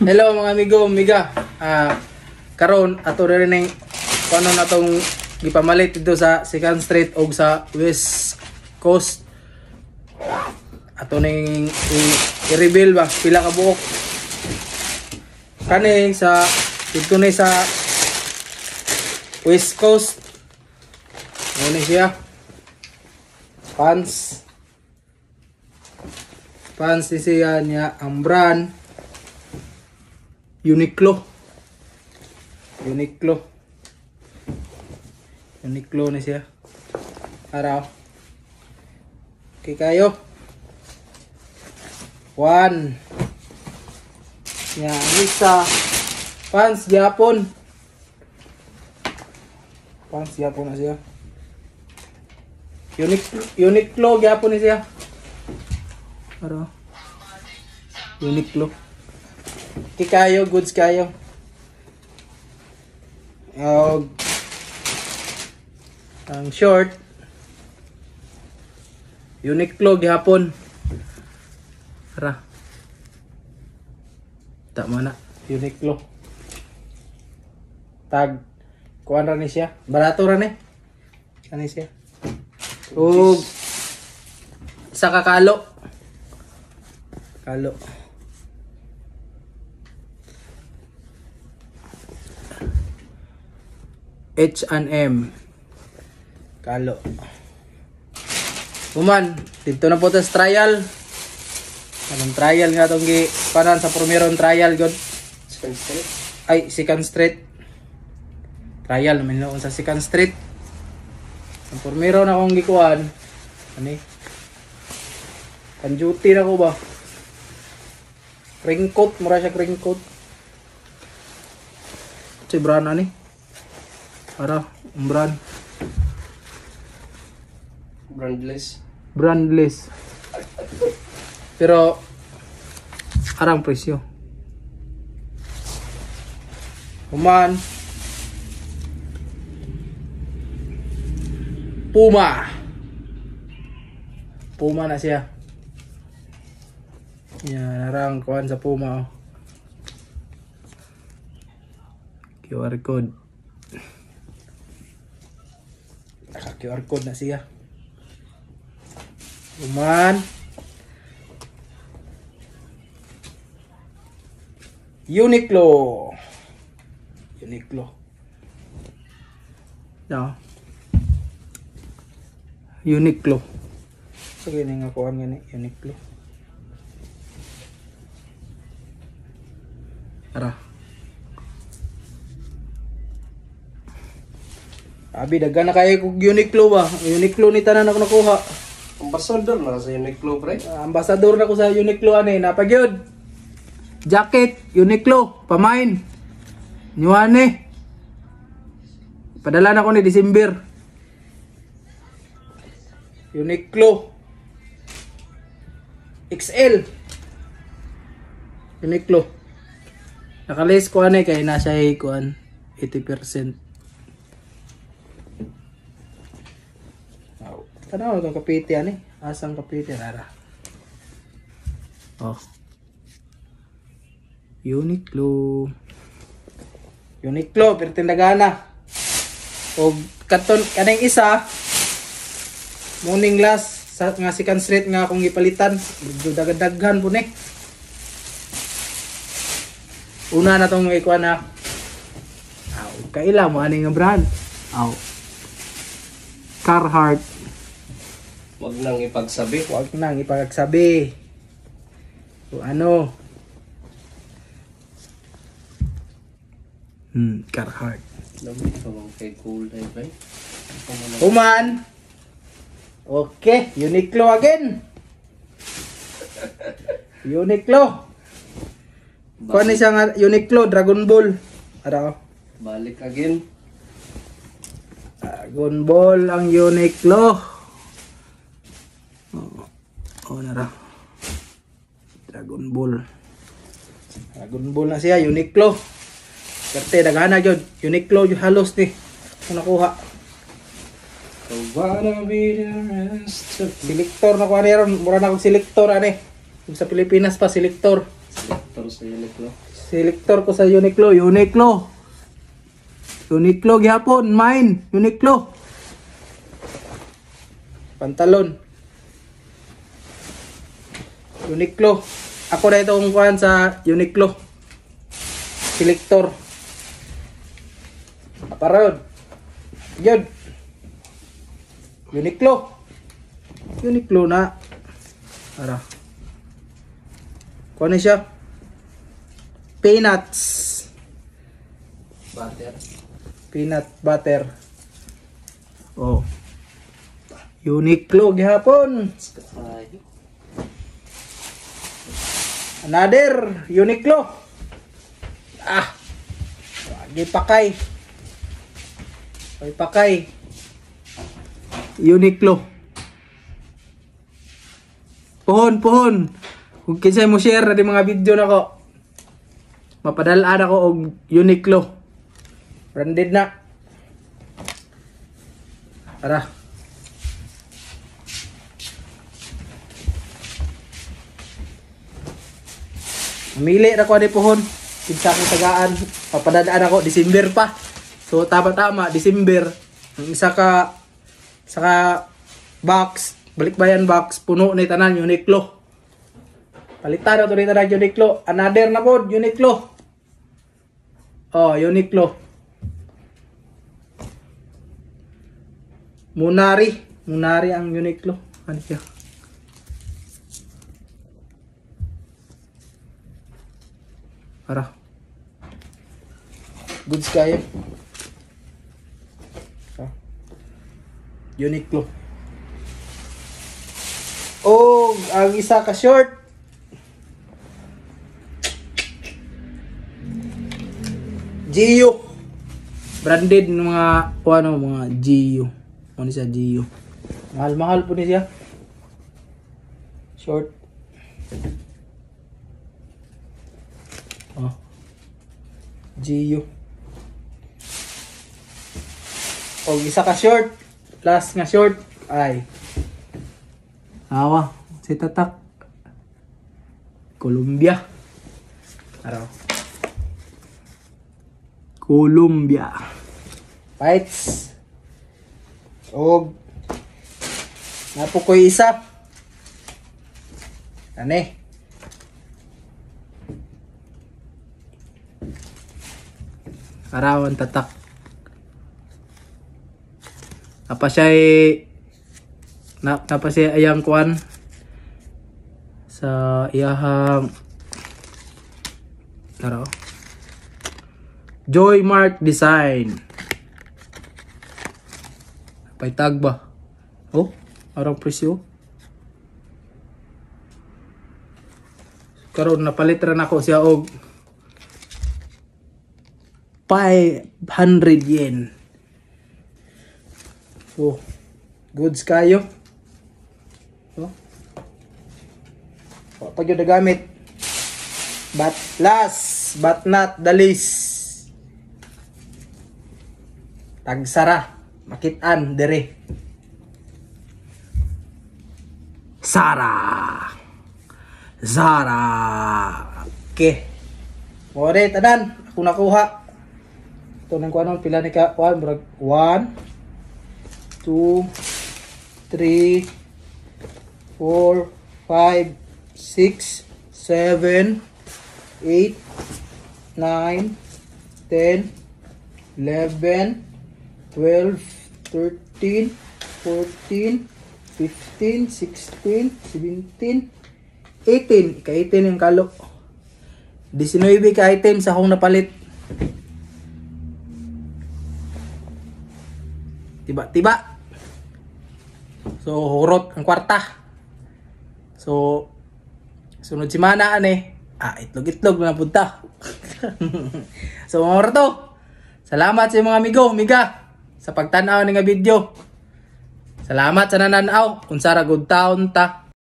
Hello mga amigo, amiga. Karon ato rin ning kuno na tong gipamalit dito sa 2nd Street o sa West Coast. Ato ning i-reveal ba pila ka buok. Kani sa dito ni sa West Coast. Ano siya? Pants ni siya niya ang brand Uniqlo ni siya. Araw. Okay kayo. 1. Yan, isa. Pants Japon na siya. Uniqlo Japon ni siya. Araw. Uniqlo. Okay kayo, goods kayo. Ang short Uniqlo gihapon. Tara. Tama na. Uniqlo. Tag. Kuan ra ni siya. Barato ra ni. Kani siya. O sa kakalo. Kalo. H&M. Kalo. Kuman, dito na po tas trial. Anong trial nga itong panan sa Promeron trial god. 2nd Street? Ay, 2nd Street. Trial naman noon sa 2nd Street. Sa Promeron akong gikuan. Ani? Pan-duty na ko ba? Raincoat, mura siya raincoat. Si brand ani? Para, brand. Brandless. Pero arang presyo. Kuman. Puma na siya. Yan, arang kuan sa Puma. QR code. QR code na siya. Kuman. Uniqlo. No. Uniqlo. So gini nga kuan gani Uniqlo. Ara. Abi daghan na kayo kog Uniqlo ba? Uniqlo ni tanan ako nakuha. Ambassador na sa Uniqlo, pre. Ambassador na ko sa Uniqlo ani, napagyud. Jacket Uniqlo, pamain. Nyuane. Padala na ko ni December. Uniqlo XL. Uniqlo. Nakalis ko ani kay nasa kuan 80%. Tanaw itong kapiti ani. Asang kapiti rara. Oh. Uniqlo, pero tindagana. O katon kaning isa morning glass sa nga 2nd Street nga akong ipalitan. Dagdag-daghan po ni. Una na tong ikuha na. Kaila mo ani nga brand. Carhartt. Wag nang ipagsabi. So ano? Carhartt. Dami ka bang kay cool na ba? Kuman. Okay, Uniqlo again. Uniqlo. Kuan ni siya nga Uniqlo Dragon Ball. Ara. Balik again. Dragon Ball ang Uniqlo. Nara. Dragon Ball na siya, Uniqlo. Karte daghana gyud. Uniqlo yung halos ni. Kung nakuha. So wanna be the rest of Selector na ko ani ron, mura na kog selector ani. Sa Pilipinas pa selector. Selector selector sa Uniqlo. Selector ko sa Uniqlo. Uniqlo gihapon, mine. Uniqlo. Pantalon. Uniqlo. Ako na itong kuhan sa Uniqlo. Selector. Aparod. Yun. Uniqlo na. Ara. Kuha na siya. Peanuts. Butter. Peanut butter. Oh. Uniqlo gihapon. Ay. Another Uniqlo. Lagi pakay. Uniqlo. Pohon. Kung kinsay mo share na di mga video na ko, mapadalaan ako og Uniqlo. Branded na. Tara. Mamili na ko ni pohon. Kinsa akong tagaan. Papadadaan ako. December pa. So, tama-tama. December. Ang isa ka box. Balikbayan box. Puno ni tanan. Uniqlo. Palitan na ito ni tanan. Uniqlo. Another na po. Uniqlo. Oh, Uniqlo. Munari ang Uniqlo. Ano siya? Para. Goods kayo. Uniqlo. Oh, ang isa ka short. Gio. Branded ng mga mga Gio. Ano siya Gio. Mahal po niya. Short. Oh. Gio. O isa ka short. Last nga short ay awa si tatak Columbia. Araw. Columbia. Fights. Og napo ko isa. Ane. Arawan tatak. Apa siya napa siya ayang kuan sa iyahang taro Joy Mark Design. Pay tag ba? Oh, arang presyo. Karon napalit ra nako siya og 500 yen. So, goods kayo. So, pag yun nagamit. But last but not the least, tagsara. Makitaan dire. Zara. Okay. More tanan. Ako nakuha. Ito nang kuha pila ni ka. 1, 2, 3, 4, 5, 6, 7, 8, 9, 10, 11, 12, 13, 14, 15, 16, 17, 18. Ika-18 yung kalo. 19 ka-item sa akong napalit. Tiba. So, hurot ang kwarta. So, sunod si Mana itlog-itlog na punta. So, mga to. Salamat sa mga amiga sa pagtanaw ng video. Salamat sa nananaw. Kung sara good taon ta.